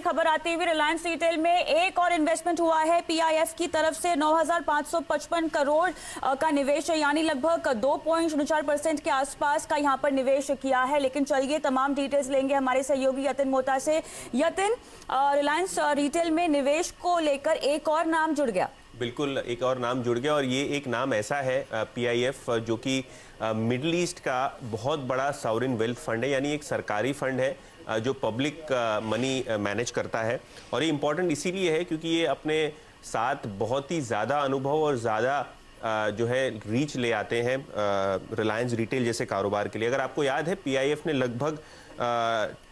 खबर आती हुई रिलायंस रिटेल में एक और इन्वेस्टमेंट हुआ है पीआईएफ की तरफ से 9,555 करोड़ का निवेश है, यानी लगभग 2.04% के आसपास का यहां पर निवेश किया है। लेकिन चलिए तमाम डिटेल्स लेंगे हमारे सहयोगी यतिन मोहता से। यतिन, रिलायंस रिटेल में निवेश को लेकर एक और नाम जुड़ गया। बिल्कुल, एक और नाम जुड़ गया और ये एक नाम ऐसा है पीआईएफ जो कि मिडिल ईस्ट का बहुत बड़ा सॉवरेन वेल्थ फंड है, यानी एक सरकारी फंड है जो पब्लिक मनी मैनेज करता है। और ये इम्पोर्टेंट इसीलिए है क्योंकि ये अपने साथ बहुत ही ज़्यादा अनुभव और ज़्यादा जो है रीच ले आते हैं रिलायंस रिटेल जैसे कारोबार के लिए। अगर आपको याद है, पीआईएफ ने लगभग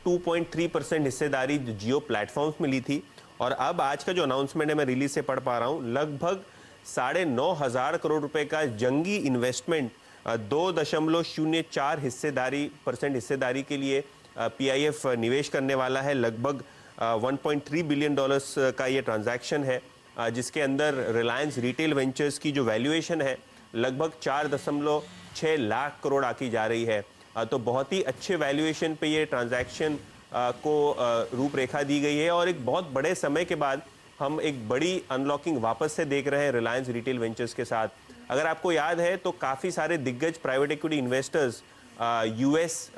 2.3% हिस्सेदारी जियो प्लेटफॉर्म्स में ली थी और अब आज का जो अनाउंसमेंट है मैं रिलीज से पढ़ पा रहा हूँ, लगभग 9,500 करोड़ रुपए का जंगी इन्वेस्टमेंट 2.04 हिस्सेदारी के लिए पीआईएफ निवेश करने वाला है। लगभग 1.3 बिलियन डॉलर्स का ये ट्रांजैक्शन है जिसके अंदर रिलायंस रिटेल वेंचर्स की जो वैल्यूएशन है लगभग 4.6 लाख करोड़ आकी जा रही है। तो बहुत ही अच्छे वैल्यूएशन पे ये ट्रांजैक्शन को रूपरेखा दी गई है और एक बहुत बड़े समय के बाद हम एक बड़ी अनलॉकिंग वापस से देख रहे हैं रिलायंस रिटेल वेंचर्स के साथ। अगर आपको याद है तो काफ़ी सारे दिग्गज प्राइवेट इक्विटी इन्वेस्टर्स, यूएस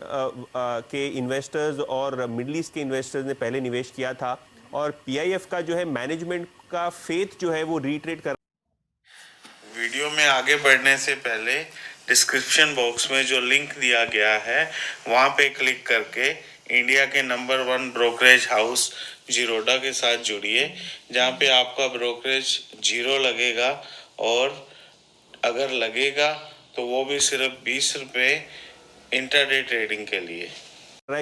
के इन्वेस्टर्स और मिडिल ईस्ट के इन्वेस्टर्स ने पहले निवेश किया था और पीआईएफ का जो है मैनेजमेंट का फेथ जो है वो रीट्रेट कर। वीडियो में आगे बढ़ने से पहले डिस्क्रिप्शन बॉक्स में जो लिंक दिया गया है वहाँ पे क्लिक करके इंडिया के नंबर 1 ब्रोकरेज हाउस जीरोडा के साथ जुड़िए, जहाँ पे आपका ब्रोकरेज 0 लगेगा और अगर लगेगा तो वो भी सिर्फ 20 रुपये इंट्राडे ट्रेडिंग के लिए।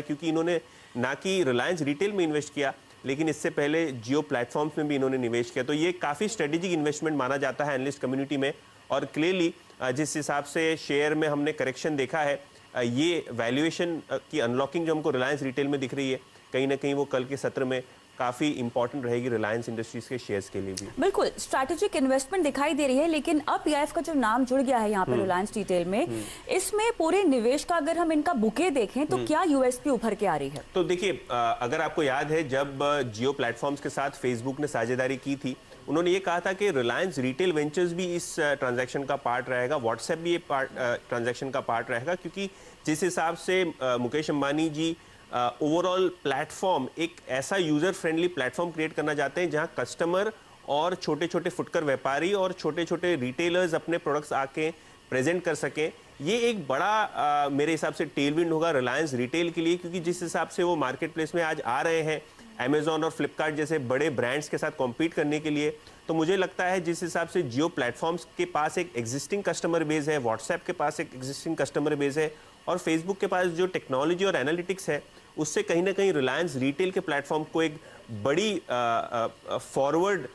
क्योंकि इन्होंने ना कि रिलायंस रिटेल में इन्वेस्ट किया लेकिन इससे पहले जियो प्लेटफॉर्म्स में भी इन्होंने निवेश किया, तो ये काफ़ी स्ट्रेटेजिक इन्वेस्टमेंट माना जाता है एनालिस्ट कम्युनिटी में। और क्लियरली जिस हिसाब से शेयर में हमने करेक्शन देखा है, ये वैल्यूएशन की अनलॉकिंग जो हमको रिलायंस रिटेल में दिख रही है, कहीं ना कहीं वो कल के सत्र में काफ़ी इंपॉर्टेंट रहेगी रिलायंस इंडस्ट्रीज के शेयर्स के लिए भी। बिल्कुल स्ट्रैटेजिक इन्वेस्टमेंट दिखाई दे रही है, लेकिन अब पीआईएफ का जो नाम जुड़ गया है यहाँ पे रिलायंस रिटेल में, इसमें पूरे निवेश का अगर हम इनका बुके देखें तो क्या यूएसपी उभर के आ रही है? तो देखिए, अगर आपको याद है जब जियो प्लेटफॉर्म्स के साथ फेसबुक ने साझेदारी की थी, उन्होंने ये कहा था कि रिलायंस रिटेल वेंचर्स भी इस ट्रांजैक्शन का पार्ट रहेगा, व्हाट्सएप भी ये ट्रांजैक्शन का पार्ट रहेगा, क्योंकि जिस हिसाब से मुकेश अंबानी जी ओवरऑल प्लेटफॉर्म एक ऐसा यूजर फ्रेंडली प्लेटफॉर्म क्रिएट करना चाहते हैं जहां कस्टमर और छोटे छोटे फुटकर व्यापारी और छोटे छोटे रिटेलर्स अपने प्रोडक्ट्स आके प्रेजेंट कर सकें। ये एक बड़ा मेरे हिसाब से टेलविंड होगा रिलायंस रिटेल के लिए, क्योंकि जिस हिसाब से वो मार्केट प्लेस में आज आ रहे हैं अमेजॉन और फ्लिपकार्ट जैसे बड़े ब्रांड्स के साथ कॉम्पीट करने के लिए, तो मुझे लगता है जिस हिसाब से जियो प्लेटफॉर्म्स के पास एक एग्जिस्टिंग कस्टमर बेस है, व्हाट्सएप के पास एक एग्जिस्टिंग कस्टमर बेस है और फेसबुक के पास जो टेक्नोलॉजी और एनालिटिक्स है, उससे कहीं ना कहीं रिलायंस रिटेल के प्लेटफॉर्म को एक बड़ी फॉरवर्ड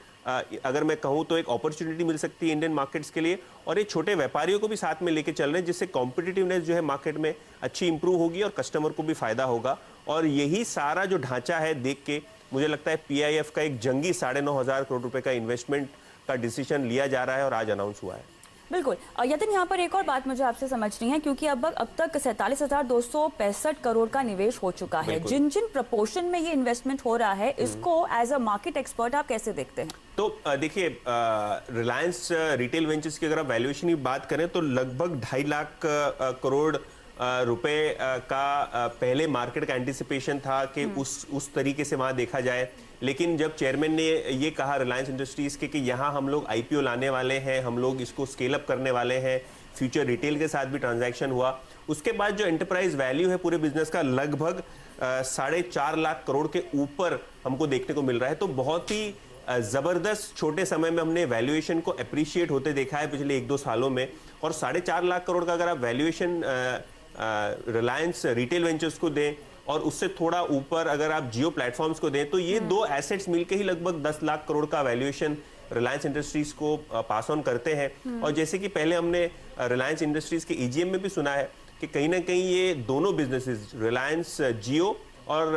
अगर मैं कहूँ तो एक अपॉर्चुनिटी मिल सकती है इंडियन मार्केट्स के लिए। और ये छोटे व्यापारियों को भी साथ में लेके चल रहे हैं, जिससे कॉम्पिटिटिवनेस जो है मार्केट में अच्छी इंप्रूव होगी और कस्टमर को भी फायदा होगा। और यही सारा जो ढांचा है देख के मुझे लगता है पीआईएफ का एक जंगी 9,500 करोड़ रुपए का इन्वेस्टमेंट का डिसीजन लिया जा रहा है और आज अनाउंस हुआ है। बिल्कुल यतिन, यहाँ पर एक और बात मुझे आपसे समझनी है, क्योंकि अब तक 47,265 करोड़ का निवेश हो चुका है। जिन जिन प्रपोर्शन में ये इन्वेस्टमेंट हो रहा है, इसको एज अ मार्केट एक्सपर्ट आप कैसे देखते हैं? तो देखिए, रिलायंस रिटेल वेंचर्स की अगर आप वैल्यूएशन की बात करें तो लगभग 2.5 लाख करोड़ रुपए का पहले मार्केट का एंटिसिपेशन था कि उस तरीके से वहां देखा जाए। लेकिन जब चेयरमैन ने ये कहा रिलायंस इंडस्ट्रीज के कि यहाँ हम लोग आईपीओ लाने वाले हैं, हम लोग इसको स्केल अप करने वाले हैं, फ्यूचर रिटेल के साथ भी ट्रांजैक्शन हुआ, उसके बाद जो एंटरप्राइज वैल्यू है पूरे बिजनेस का लगभग 4.5 लाख करोड़ के ऊपर हमको देखने को मिल रहा है। तो बहुत ही जबरदस्त छोटे समय में हमने वैल्यूएशन को अप्रिशिएट होते देखा है पिछले 1-2 सालों में। और 4.5 लाख करोड़ का अगर आप वैल्यूएशन रिलायंस रिटेल वेंचर्स को दें और उससे थोड़ा ऊपर अगर आप जियो प्लेटफॉर्म्स को दें, तो ये दो एसेट्स मिलके ही लगभग 10 लाख करोड़ का वैल्यूएशन रिलायंस इंडस्ट्रीज को पास ऑन करते हैं। और जैसे कि पहले हमने रिलायंस इंडस्ट्रीज के ईजीएम में भी सुना है कि कहीं ना कहीं ये दोनों बिजनेसेस रिलायंस जियो और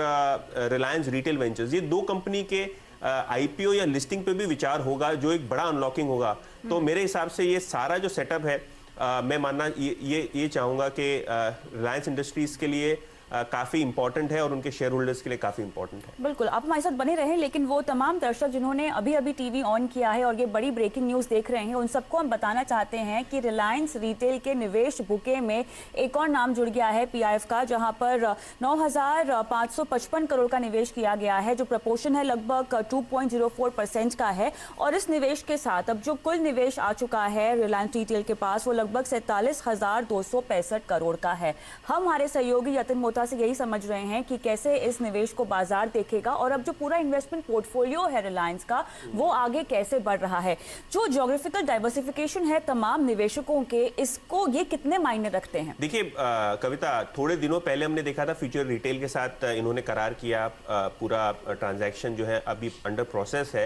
रिलायंस रिटेल वेंचर्स, ये दो कंपनी के आईपीओ या लिस्टिंग पे भी विचार होगा, जो एक बड़ा अनलॉकिंग होगा। तो मेरे हिसाब से ये सारा जो सेटअप है, मैं मानना ये चाहूँगा कि रिलायंस इंडस्ट्रीज के लिए काफी इंपॉर्टेंट है और उनके शेयर होल्डर्स के लिए काफी इंपॉर्टेंट है। बिल्कुल, आप हमारे साथ बने रहें, लेकिन वो तमाम दर्शक जिन्होंने अभी अभी टीवी ऑन किया है और ये बड़ी ब्रेकिंग न्यूज़ देख रहे हैं, उन सबको हम बताना चाहते हैं कि रिलायंस रिटेल के निवेश बुके में एक और नाम जुड़ गया है पीआईएफ का, जहां पर 9,555 करोड़ का निवेश किया गया है, जो प्रपोर्शन है लगभग 2.04% का है। और इस निवेश के साथ अब जो कुल निवेश आ चुका है रिलायंस रिटेल के पास, वो लगभग 47,265 करोड़ का है। हम हमारे सहयोगी यतिन मोहता से यही समझ रहे हैं कि कैसे इस निवेश को बाजार देखेगा और अब जो पूरा इन्वेस्टमेंट पोर्टफोलियो है रिलायंस का, वो आगे कैसे बढ़ रहा है। जो ज्योग्राफिकल डाइवर्सिफिकेशन है तमाम निवेशकों के, इसको ये कितने मायने रखते हैं? देखिए कविता, थोड़े दिनों पहले हमने देखा था फ्यूचर रिटेल के साथ इन्होंने करार किया, पूरा ट्रांजैक्शन जो है अभी अंडर प्रोसेस है।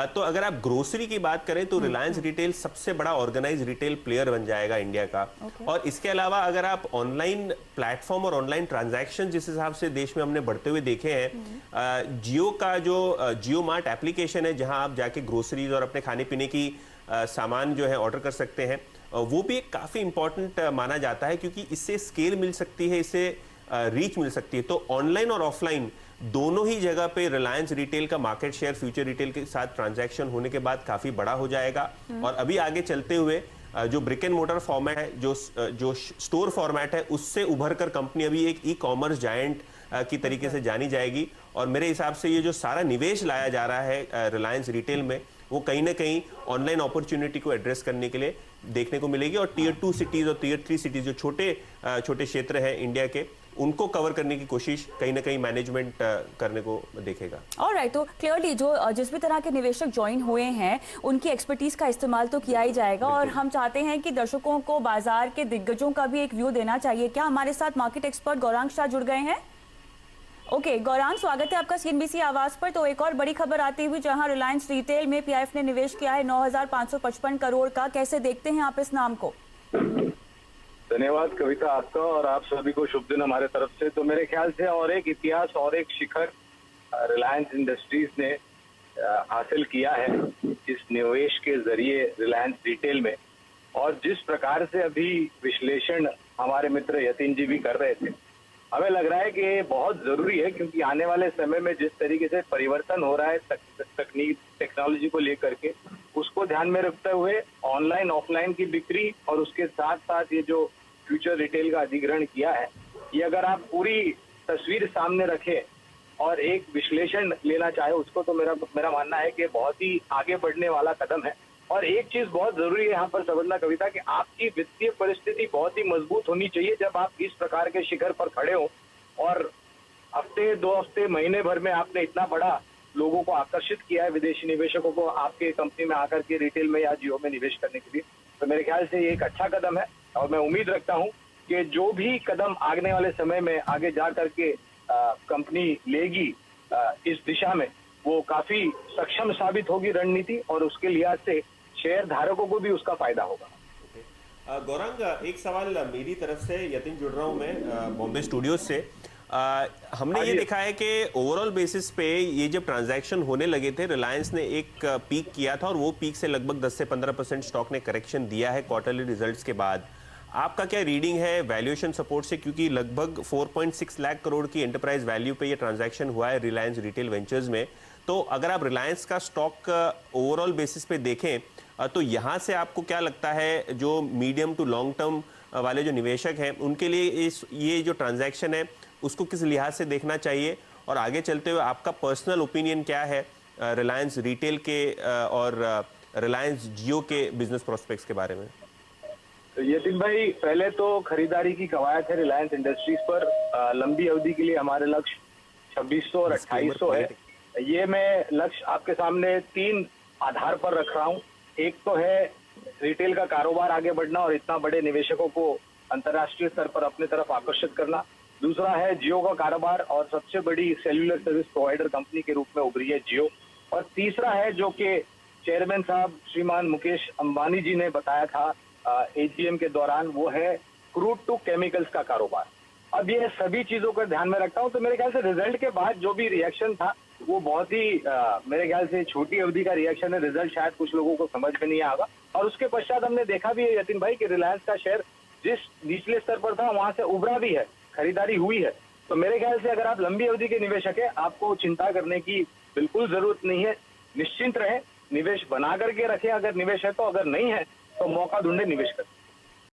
तो अगर आप ग्रोसरी की बात करें तो रिलायंस रिटेल सबसे बड़ा ऑर्गेनाइज रिटेल प्लेयर बन जाएगा इंडिया का। और इसके अलावा अगर आप ऑनलाइन प्लेटफॉर्म और ऑनलाइन ट्रांजैक्शन जिस हिसाब से देश में हमने बढ़ते हुए देखे हैं, जियो का जो जियो मार्ट एप्लीकेशन है जहां आप जाके ग्रोसरीज और अपने खाने पीने की सामान जो है ऑर्डर कर सकते हैं, वो भी एक काफी इंपॉर्टेंट माना जाता है, क्योंकि इससे स्केल मिल सकती है, इससे रीच मिल सकती है। तो ऑनलाइन और ऑफलाइन दोनों ही जगह पे रिलायंस रिटेल का मार्केट शेयर फ्यूचर रिटेल के साथ ट्रांजैक्शन होने के बाद काफी बड़ा हो जाएगा। और अभी आगे चलते हुए जो ब्रिक एंड मोटर फॉर्मेट है, जो स्टोर फॉर्मेट है, उससे उभर कर कंपनी अभी एक ई कॉमर्स जायंट की तरीके से जानी जाएगी। और मेरे हिसाब से ये जो सारा निवेश लाया जा रहा है रिलायंस रिटेल में, वो कहीं ना कहीं ऑनलाइन अपॉर्चुनिटी को एड्रेस करने के लिए देखने को मिलेगी। और टियर 2 सिटीज और टियर 3 सिटीज जो छोटे क्षेत्र हैं इंडिया के, उनको कवर करने की कोशिश कहीं ना कहीं मैनेजमेंट करने को देखेगा। ऑलराइट, तो क्लियरली जो जिस भी तरह के निवेशक ज्वाइन हुए हैं, उनकी एक्सपर्टीज का इस्तेमाल तो किया ही जाएगा। और हम चाहते हैं कि दर्शकों को बाजार के दिग्गजों का भी एक व्यू देना चाहिए। क्या हमारे साथ मार्केट एक्सपर्ट गौरांग शाह जुड़ गए हैं? ओके, गौरांग, स्वागत है आपका सीएनबीसी आवाज पर। तो एक और बड़ी खबर आती हुई, जहां रिलायंस रिटेल में पीआईएफ ने निवेश किया है 9,555 करोड़ का। कैसे देखते हैं आप इस नाम को? धन्यवाद कविता आपका, और आप सभी को शुभ दिन हमारे तरफ से। तो मेरे ख्याल से और एक इतिहास और एक शिखर रिलायंस इंडस्ट्रीज ने हासिल किया है इस निवेश के जरिए रिलायंस रिटेल में। और जिस प्रकार से अभी विश्लेषण हमारे मित्र यतिन जी भी कर रहे थे, हमें लग रहा है कि ये बहुत जरूरी है, क्योंकि आने वाले समय में जिस तरीके से परिवर्तन हो रहा है तकनीक टेक्नोलॉजी को लेकर के, उसको ध्यान में रखते हुए ऑनलाइन ऑफलाइन की बिक्री और उसके साथ साथ ये जो फ्यूचर रिटेल का अधिग्रहण किया है, ये अगर आप पूरी तस्वीर सामने रखें और एक विश्लेषण लेना चाहे उसको, तो मेरा मानना है कि बहुत ही आगे बढ़ने वाला कदम है। और एक चीज बहुत जरूरी है यहाँ पर समझना कविता, कि आपकी वित्तीय परिस्थिति बहुत ही मजबूत होनी चाहिए जब आप इस प्रकार के शिखर पर खड़े हो। और हफ्ते 2 हफ्ते महीने भर में आपने इतना बड़ा लोगों को आकर्षित किया है, विदेशी निवेशकों को आपके कंपनी में आकर के रिटेल में या जियो में निवेश करने के लिए। तो मेरे ख्याल से ये एक अच्छा कदम है, और मैं उम्मीद रखता हूँ कि जो भी कदम आने वाले समय में आगे जा करके कंपनी लेगी इस दिशा में, वो काफी सक्षम साबित होगी रणनीति, और उसके लिहाज से शेयर धारकों को भी उसका फायदा होगा। गौरांग, एक सवाल मेरी तरफ से, यतिन जुड़ रहा हूं मैं बॉम्बे स्टूडियोज से। हमने ये देखा है कि ओवरऑल बेसिस पे ये जब ट्रांजैक्शन होने लगे थे, रिलायंस ने एक पीक किया था और वो पीक से लगभग 10 से 15% स्टॉक ने करेक्शन दिया है क्वार्टरली रिजल्ट्स के बाद। आपका क्या रीडिंग है वैल्यूएशन सपोर्ट से, क्योंकि लगभग 4.6 लाख करोड़ की एंटरप्राइज वैल्यू पे ये ट्रांजैक्शन हुआ है रिलायंस रिटेल वेंचर्स में। तो अगर आप रिलायंस का स्टॉक ओवरऑल बेसिस पे देखें, तो यहाँ से आपको क्या लगता है, जो मीडियम टू लॉन्ग टर्म वाले जो निवेशक हैं, उनके लिए ये जो ट्रांजैक्शन है उसको किस लिहाज से देखना चाहिए? और आगे चलते हुए आपका पर्सनल ओपिनियन क्या है रिलायंस रिटेल के और रिलायंस जियो के बिजनेस प्रोस्पेक्ट्स के बारे में? यतिन भाई, पहले तो खरीदारी की कवायद है रिलायंस इंडस्ट्रीज पर। लंबी अवधि के लिए हमारे लक्ष्य 2600 और 2800 है। ये मैं लक्ष्य आपके सामने 3 आधार पर रख रहा हूँ। एक तो है रिटेल का कारोबार आगे बढ़ना और इतना बड़े निवेशकों को अंतर्राष्ट्रीय स्तर पर अपने तरफ आकर्षित करना। दूसरा है जियो का कारोबार, और सबसे बड़ी सेल्यूलर सर्विस प्रोवाइडर कंपनी के रूप में उभरी है जियो। और तीसरा है, जो कि चेयरमैन साहब श्रीमान मुकेश अंबानी जी ने बताया था एजीएम के दौरान, वो है क्रूड टू केमिकल्स का कारोबार। अब ये सभी चीजों को ध्यान में रखता हूँ, तो मेरे ख्याल से रिजल्ट के बाद जो भी रिएक्शन था, वो बहुत ही मेरे ख्याल से छोटी अवधि का रिएक्शन है। रिजल्ट शायद कुछ लोगों को समझ में नहीं आएगा। और उसके पश्चात हमने देखा भी है यतिन भाई कि रिलायंस का शेयर जिस निचले स्तर पर था वहां से उभरा भी है, खरीदारी हुई है। तो मेरे ख्याल से अगर आप लंबी अवधि के निवेशक है, आपको चिंता करने की बिल्कुल जरूरत नहीं है। निश्चिंत रहे, निवेश बना करके रखें अगर निवेश है तो, अगर नहीं है तो मौका ढूंढे निवेश करें।